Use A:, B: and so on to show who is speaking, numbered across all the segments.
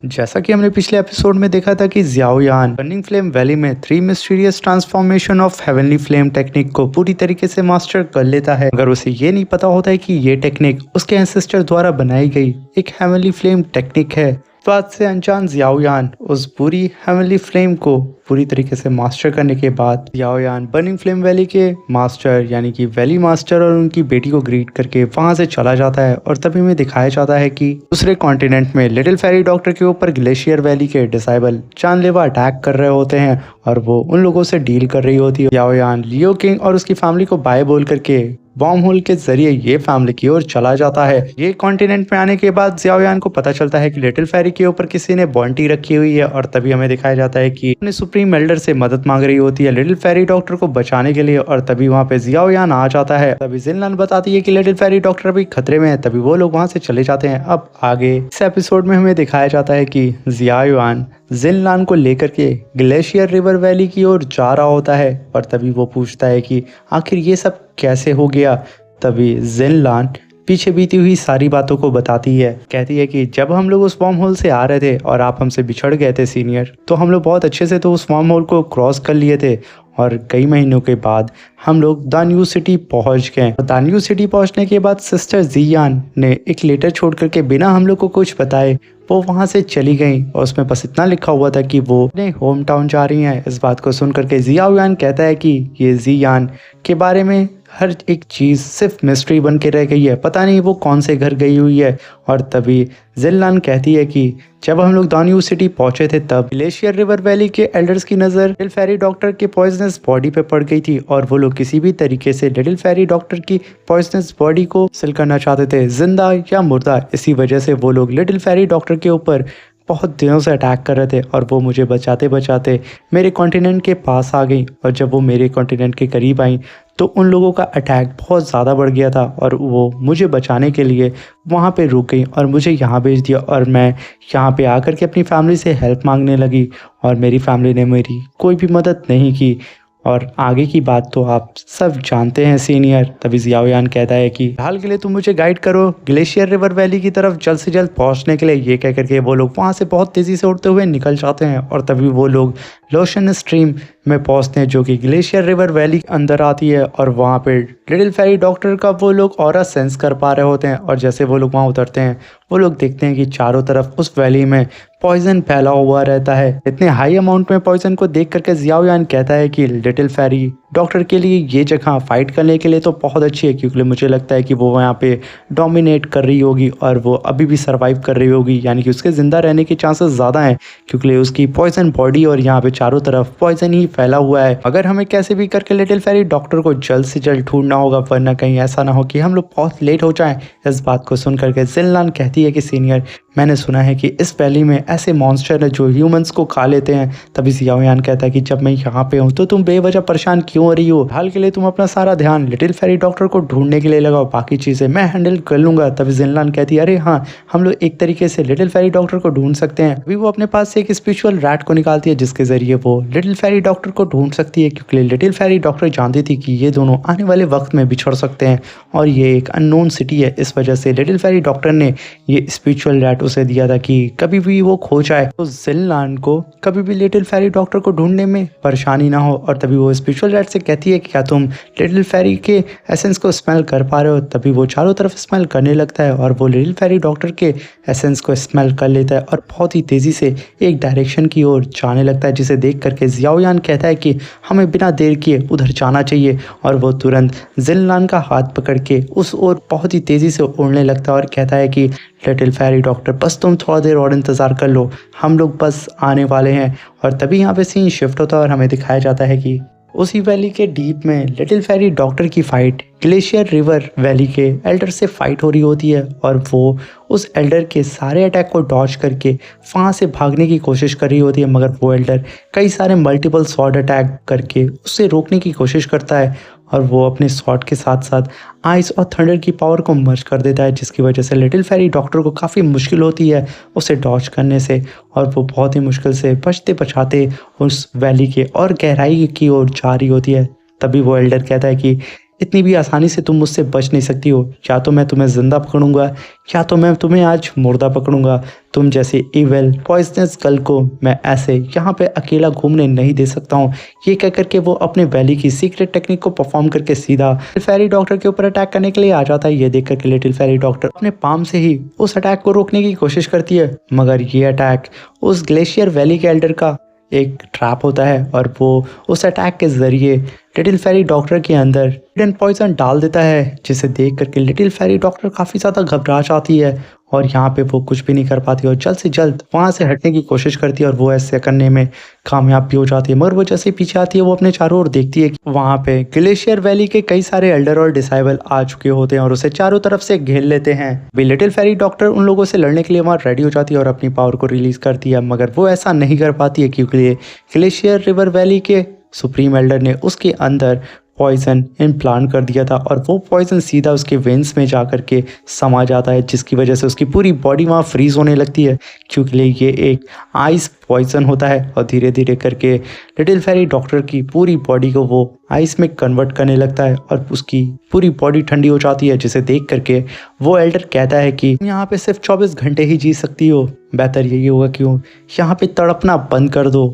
A: जैसा कि हमने पिछले एपिसोड में देखा था कि जियाओयान बर्निंग फ्लेम वैली में 3 mysterious transformation of heavenly flame technique को पूरी तरीके से मास्टर कर लेता है, मगर उसे ये नहीं पता होता है कि ये टेक्निक उसके एंसेस्टर द्वारा बनाई गई एक हेवनली फ्लेम टेक्निक है। तो आज से अनजान जियाओयान उस पूरी हेवनली फ्लेम को पूरी तरीके से मास्टर करने के बाद जियाओयान बर्निंग फ्लेम वैली के मास्टर यानी कि वैली मास्टर और उनकी बेटी को ग्रीट करके वहां से चला जाता है। और तभी हमें दिखाया जाता है कि दूसरे कॉन्टिनेंट में लिटिल फेरी डॉक्टर के ऊपर ग्लेशियर वैली के डिसाइबल जानलेवा अटैक कर रहे होते हैं और वो उन लोगों से डील कर रही होती है। जियाओयान लियो किंग और उसकी फैमिली को बाय बोल करके बॉम्ब होल के जरिए ये फैमिली की ओर चला जाता है। ये कॉन्टिनेंट में आने के बाद जियाओयान को पता चलता है कि लिटिल फेरी के ऊपर किसी ने बॉन्टी रखी हुई है और तभी हमें दिखाया जाता है कि अपने सुप्रीम एल्डर से मदद मांग रही होती है लिटिल फेरी डॉक्टर को बचाने के लिए। और तभी वहाँ पे जियाओयान आ जाता है। तभी जिनलान बताती है कि लिटिल फेरी डॉक्टर अभी खतरे में है। तभी वो लोग वहाँ से चले जाते हैं। अब आगे इस एपिसोड में हमें दिखाया जाता है कि जियाओयान जिनलान को लेकर के ग्लेशियर रिवर वैली की ओर जा रहा होता है और तभी वो पूछता है कि आखिर ये सब कैसे हो गया। तभी जिनलान पीछे बीती हुई सारी बातों को बताती है। कहती है कि जब हम लोग उस वॉर्म होल से आ रहे थे और आप हमसे बिछड़ गए थे सीनियर, तो हम लोग बहुत अच्छे से तो उस वॉर्म होल को क्रॉस कर लिए थे और कई महीनों के बाद हम लोग दान्यू सिटी पहुंच गए। दान्यू सिटी पहुंचने के बाद सिस्टर जियान ने एक लेटर छोड़ करके बिना हम लोग को कुछ बताए वो वहां से चली गई और उसमें बस इतना लिखा हुआ था कि वो अपने होम टाउन जा रही हैं। इस बात को सुन करके जियाओयान कहता है कि ये जियान के बारे में हर एक चीज़ सिर्फ मिस्ट्री बन के रह गई है, पता नहीं वो कौन से घर गई हुई है। और तभी जिनलान कहती है कि जब हम लोग दान्यू सिटी पहुंचे थे तब ग्लेशियर रिवर वैली के एल्डर्स की नज़र लिटिल फेरी डॉक्टर के पॉइजनस बॉडी पे पड़ गई थी और वो लोग किसी भी तरीके से लिटिल फेरी डॉक्टर की पॉइजनस बॉडी को सील करना चाहते थे, जिंदा या मुर्दा। इसी वजह से वो लोग लिटिल फेरी डॉक्टर के ऊपर बहुत दिनों से अटैक कर रहे थे और वो मुझे बचाते बचाते मेरे कॉन्टिनेंट के पास आ गई। और जब वो मेरे कॉन्टिनेंट के करीब आई तो उन लोगों का अटैक बहुत ज़्यादा बढ़ गया था और वो मुझे बचाने के लिए वहाँ पे रुक गई और मुझे यहाँ भेज दिया। और मैं यहाँ पे आकर के अपनी फैमिली से हेल्प मांगने लगी और मेरी फैमिली ने मेरी कोई भी मदद नहीं की। और आगे की बात तो आप सब जानते हैं सीनियर। तभी जियाओयान कहता है कि हाल के लिए तुम मुझे गाइड करो ग्लेशियर रिवर वैली की तरफ जल्द से जल्द पहुंचने के लिए। ये कह करके वो लोग वहां से बहुत तेज़ी से उड़ते हुए निकल जाते हैं और तभी वो लोग लोशन स्ट्रीम में पहुंचते हैं जो कि ग्लेशियर रिवर वैली के अंदर आती है। और वहाँ पे लिटिल फेरी डॉक्टर का वो लोग ऑरा सेंस कर पा रहे होते हैं और जैसे वो लोग वहाँ उतरते हैं वो लोग देखते हैं कि चारों तरफ उस वैली में पॉइजन फैला हुआ रहता है। इतने हाई अमाउंट में पॉइजन को देख करके जियाओयान कहता है कि लिटिल फेरी डॉक्टर के लिए ये जगह फाइट करने के लिए तो बहुत अच्छी है, क्योंकि मुझे लगता है कि वो यहाँ पे डोमिनेट कर रही होगी और वो अभी भी सरवाइव कर रही होगी, यानी कि उसके ज़िंदा रहने के चांसेस ज़्यादा हैं क्योंकि उसकी पॉइजन बॉडी और यहाँ पे चारों तरफ पॉइजन ही फैला हुआ है। अगर हमें कैसे भी करके लिटिल फेरी डॉक्टर को जल्द से जल्द ढूंढना होगा, वरना कहीं ऐसा ना हो कि हम लोग बहुत लेट हो जाएं। इस बात को सुन करके जिनलान कहती है कि सीनियर, मैंने सुना है कि इस वैली में ऐसे मॉन्स्टर है जो ह्यूमंस को खा लेते हैं। तभी जियाओयान कहता है कि जब मैं यहाँ पे हूँ तो तुम बेवजह परेशान क्यों हो रही हो। हाल के लिए तुम अपना सारा ध्यान लिटिल फेरी डॉक्टर को ढूंढने के लिए लगाओ, बाकी चीज़ें मैं हैंडल कर लूंगा। तभी जिनलान कहती है, अरे हाँ, हम लोग एक तरीके से लिटिल फेरी डॉक्टर को ढूंढ सकते हैं। अभी वो अपने पास से एक स्पिरिचुअल रैट को निकालती है जिसके जरिए वो लिटिल फेरी डॉक्टर को ढूंढ सकती है, क्योंकि लिटिल फेरी डॉक्टर जानती थी कि ये दोनों आने वाले वक्त में बिछड़ सकते हैं और ये एक अननोन सिटी है। इस वजह से लिटिल फेरी डॉक्टर ने ये स्पिरिचुअल रैट उसे दिया था कि कभी भी वो खो जाए तो जिनलान को कभी भी लिटिल फेरी डॉक्टर को ढूंढने में परेशानी ना हो। और तभी वो स्पिरिचुअल रैट से कहती है कि क्या तुम लिटिल फेरी के एसेंस को स्मेल कर पा रहे हो। तभी वो चारों तरफ स्मेल करने लगता है और वो लिटिल फेरी डॉक्टर के एसेंस को स्मेल कर लेता है और बहुत ही तेज़ी से एक डायरेक्शन की ओर जाने लगता है, जिसे देख करके जियाओयान कहता है कि हमें बिना देर किए उधर जाना चाहिए। और वो तुरंत जिनलान का हाथ पकड़ के उस ओर बहुत ही तेज़ी से उड़ने लगता है और कहता है कि लिटिल फेरी डॉक्टर, बस तुम थोड़ा देर और इंतज़ार कर लो, हम लोग बस आने वाले हैं। और तभी यहाँ पे सीन शिफ्ट होता है और हमें दिखाया जाता है कि उसी वैली के डीप में लिटिल फेरी डॉक्टर की फाइट ग्लेशियर रिवर वैली के एल्डर से फाइट हो रही होती है और वो उस एल्डर के सारे अटैक को डॉज करके वहाँ से भागने की कोशिश कर रही होती है, मगर वो एल्डर कई सारे मल्टीपल स्वॉर्ड अटैक करके उससे रोकने की कोशिश करता है और वो अपने स्वॉर्ड के साथ साथ आइस और थंडर की पावर को मर्ज कर देता है, जिसकी वजह से लिटिल फेरी डॉक्टर को काफ़ी मुश्किल होती है उसे डॉज करने से और वो बहुत ही मुश्किल से बचते बचाते उस वैली के और गहराई की ओर जा रही होती है। तभी वो एल्डर कहता है कि इतनी भी आसानी से तुम मुझसे बच नहीं सकती हो, या तो मैं तुम्हें ज़िंदा पकड़ूंगा या तो मैं तुम्हें आज मुर्दा पकड़ूंगा। तुम जैसे इविल पॉइजनस गर्ल को मैं ऐसे यहाँ पे अकेला घूमने नहीं दे सकता हूँ। ये कह करके वो अपने वैली की सीक्रेट टेक्निक को परफॉर्म करके सीधा फेरी डॉक्टर के ऊपर अटैक करने के लिए आ जाता है। ये देख करके लिटिल फेरी डॉक्टर अपने पाम से ही उस अटैक को रोकने की कोशिश करती है, मगर ये अटैक उस ग्लेशियर वैली के एल्डर का एक ट्रैप होता है और वो उस अटैक के जरिए लिटिल फेरी डॉक्टर के अंदर हिडन पॉइजन डाल देता है, जिसे देख करके लिटिल फेरी डॉक्टर काफ़ी ज़्यादा घबरा जाती है और यहाँ पे वो कुछ भी नहीं कर पाती और जल्द से जल्द वहाँ से हटने की कोशिश करती है और वो ऐसे करने में कामयाब भी हो जाती है। मगर वो जैसे पीछे आती है वो अपने चारों ओर देखती है कि वहाँ पे ग्लेशियर वैली के कई सारे एल्डर और डिसाइबल आ चुके होते हैं और उसे चारों तरफ से घेर लेते हैं। भी लिटिल फेरी डॉक्टर उन लोगों से लड़ने के लिए वहाँ रेडी हो जाती है और अपनी पावर को रिलीज करती है, मगर वो ऐसा नहीं कर पाती है क्योंकि ग्लेशियर रिवर वैली के सुप्रीम एल्डर ने उसके अंदर पॉइजन इम्प्लांट कर दिया था और वो पॉइजन सीधा उसके वेन्स में जा कर के समा जाता है, जिसकी वजह से उसकी पूरी बॉडी वहाँ फ्रीज होने लगती है क्योंकि ये एक आइस पॉइजन होता है। और धीरे धीरे करके लिटिल फेरी डॉक्टर की पूरी बॉडी को वो आइस में कन्वर्ट करने लगता है और उसकी पूरी बॉडी ठंडी हो जाती है, जिसे देख करके वो एल्डर कहता है कि यहाँ पे सिर्फ 24 घंटे ही जी सकती हो, बेहतर यही होगा क्यों यहाँ पे तड़पना बंद कर दो,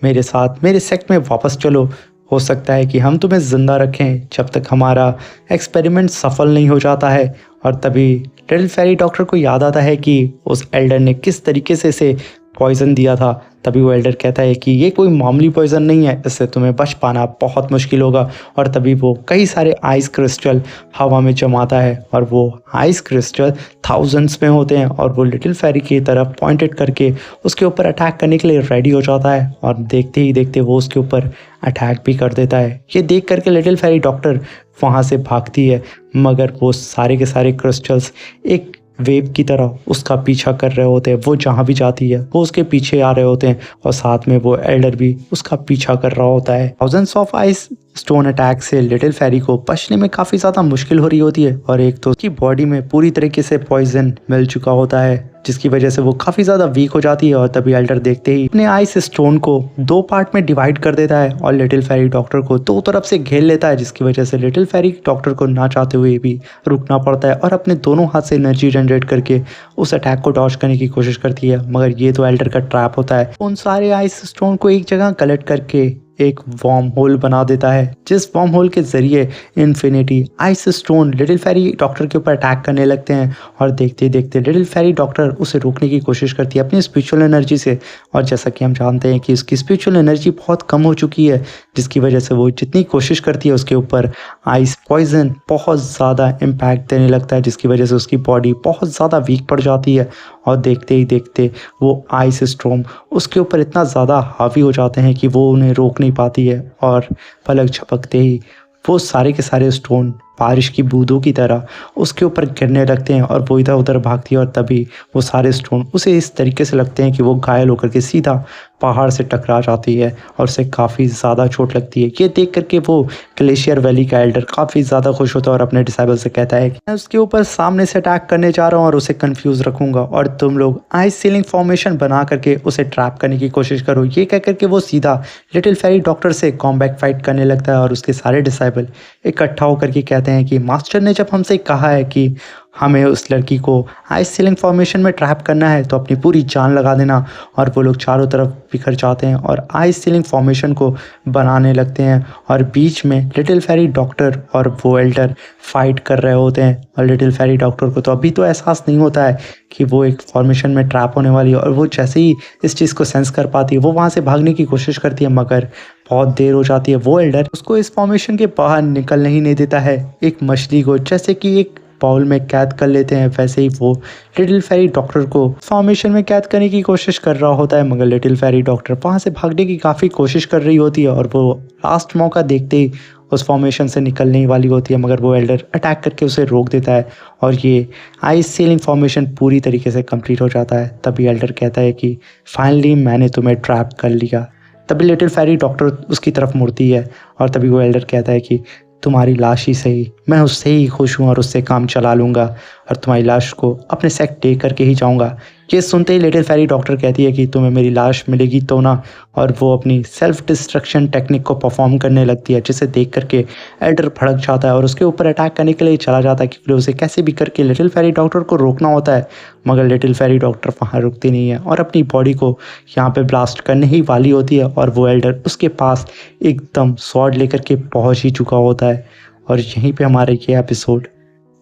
A: मेरे साथ मेरे सेक्ट में वापस चलो। हो सकता है कि हम तुम्हें ज़िंदा रखें जब तक हमारा एक्सपेरिमेंट सफल नहीं हो जाता है। और तभी लिटिल फेरी डॉक्टर को याद आता है कि उस एल्डर ने किस तरीके से इसे पॉइजन दिया था। तभी वो एल्डर कहता है कि ये कोई मामूली पॉइजन नहीं है, इससे तुम्हें बच पाना बहुत मुश्किल होगा। और तभी वो कई सारे आइस क्रिस्टल हवा में जमाता है और वो आइस क्रिस्टल थाउजेंड्स में होते हैं और वो लिटिल फेरी की तरफ पॉइंटेड करके उसके ऊपर अटैक करने के लिए रेडी हो जाता है और देखते ही देखते वो उसके ऊपर अटैक भी कर देता है। ये देख करके लिटिल फेरी डॉक्टर वहाँ से भागती है, मगर वो सारे के सारे क्रिस्टल्स एक वेव की तरह उसका पीछा कर रहे होते हैं। वो जहाँ भी जाती है वो उसके पीछे आ रहे होते हैं और साथ में वो एल्डर भी उसका पीछा कर रहा होता है। Thousands of ice stone attack से लिटिल फेरी को बचने में काफ़ी ज़्यादा मुश्किल हो रही होती है और एक तो उसकी बॉडी में पूरी तरीके से पॉइजन मिल चुका होता है, जिसकी वजह से वो काफ़ी ज़्यादा वीक हो जाती है। और तभी एल्डर देखते ही अपने आइस स्टोन को 2 पार्ट में डिवाइड कर देता है और लिटिल फेरी डॉक्टर को 2 तरफ से घेर लेता है, जिसकी वजह से लिटिल फेरी डॉक्टर को ना चाहते हुए भी रुकना पड़ता है और अपने दोनों हाथ से एनर्जी जनरेट करके उस अटैक को डॉज करने की कोशिश करती है। मगर ये तो एल्डर का ट्रैप होता है, उन सारे आइस स्टोन को एक जगह कलेक्ट करके एक वार्म होल बना देता है, जिस वार्म होल के जरिए infinity ice stone little fairy doctor के ऊपर अटैक करने लगते हैं। और देखते ही देखते लिटिल फेरी डॉक्टर उसे रोकने की कोशिश करती है अपनी स्पिरिचुअल एनर्जी से, और जैसा कि हम जानते हैं कि उसकी स्पिरिचुअल एनर्जी बहुत कम हो चुकी है, जिसकी वजह से वो जितनी कोशिश करती है उसके ऊपर आइस पॉइजन बहुत ज़्यादा इम्पैक्ट देने लगता है, जिसकी वजह से उसकी बॉडी बहुत ज़्यादा वीक पड़ जाती है। और देखते ही देखते वो आइस स्टॉर्म उसके ऊपर इतना ज़्यादा हावी हो जाते हैं कि वो उन्हें रोक नहीं पाती है और पलक झपकते ही वो सारे के सारे स्टोन बारिश की बूंदों की तरह उसके ऊपर गिरने लगते हैं और वो इधर उधर भागती है। और तभी वो सारे स्टोन उसे इस तरीके से लगते हैं कि वो घायल होकर के सीधा पहाड़ से टकरा जाती है और उसे काफ़ी ज़्यादा चोट लगती है। ये देख करके वो ग्लेशियर वैली का एल्डर काफ़ी ज़्यादा खुश होता है और अपने डिसाइबल से कहता है कि मैं उसके ऊपर सामने से अटैक करने जा रहा हूँ और उसे कंफ्यूज रखूँगा और तुम लोग आइस सीलिंग फॉर्मेशन बना करके उसे ट्रैप करने की कोशिश करो। ये कह करके वो सीधा लिटिल फेरी डॉक्टर से कॉम्बैट फाइट करने लगता है और उसके सारे डिसाइबल इकट्ठा होकर के कहते हैं कि मास्टर ने जब हमसे कहा है कि हमें उस लड़की को आइस सीलिंग फॉर्मेशन में ट्रैप करना है तो अपनी पूरी जान लगा देना। और वो लोग चारों तरफ बिखर जाते हैं और आइस सीलिंग फॉर्मेशन को बनाने लगते हैं और बीच में लिटिल फेरी डॉक्टर और वो एल्डर फाइट कर रहे होते हैं। और लिटिल फेरी डॉक्टर को तो अभी तो एहसास नहीं होता है कि वो एक फॉर्मेशन में ट्रैप होने वाली है, और वो जैसे ही इस चीज़ को सेंस कर पाती है वो वहाँ से भागने की कोशिश करती है, मगर बहुत देर हो जाती है। वो एल्डर उसको इस फॉर्मेशन के बाहर निकलने ही नहीं देता है। एक मछली को जैसे कि एक बाउल में कैद कर लेते हैं, वैसे ही वो लिटिल फेरी डॉक्टर को फॉर्मेशन में कैद करने की कोशिश कर रहा होता है, मगर लिटिल फेरी डॉक्टर वहाँ से भागने की काफ़ी कोशिश कर रही होती है और वो लास्ट मौका देखते ही उस फॉर्मेशन से निकलने ही वाली होती है, मगर वो एल्डर अटैक करके उसे रोक देता है और ये आइस सीलिंग फॉर्मेशन पूरी तरीके से कंप्लीट हो जाता है। तभी एल्डर कहता है कि फाइनली मैंने तुम्हें ट्रैप कर लिया। तभी लिटिल फेरी डॉक्टर उसकी तरफ मुड़ती है और तभी वो एल्डर कहता है कि तुम्हारी लाश ही सही, मैं उससे ही खुश हूँ और उससे काम चला लूँगा और तुम्हारी लाश को अपने साथ टेक करके ही जाऊँगा। ये सुनते ही लिटिल फेरी डॉक्टर कहती है कि तुम्हें मेरी लाश मिलेगी तो ना, और वो अपनी सेल्फ डिस्ट्रक्शन टेक्निक को परफॉर्म करने लगती है, जिसे देख करके एल्डर भड़क जाता है और उसके ऊपर अटैक करने के लिए चला जाता है क्योंकि उसे कैसे भी करके लिटिल फेरी डॉक्टर को रोकना होता है। मगर लिटिल फेरी डॉक्टर वहाँ रुकती नहीं है और अपनी बॉडी को यहाँ पे ब्लास्ट करने ही वाली होती है और वो एल्डर उसके पास एकदम स्वॉर्ड लेकर के पहुँच ही चुका होता है। और यहीं पे हमारा ये एपिसोड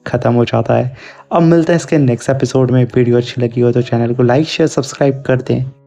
A: ख़त्म हो जाता है। अब मिलते हैं इसके नेक्स्ट एपिसोड में। वीडियो अच्छी लगी हो तो चैनल को लाइक शेयर सब्सक्राइब कर दें।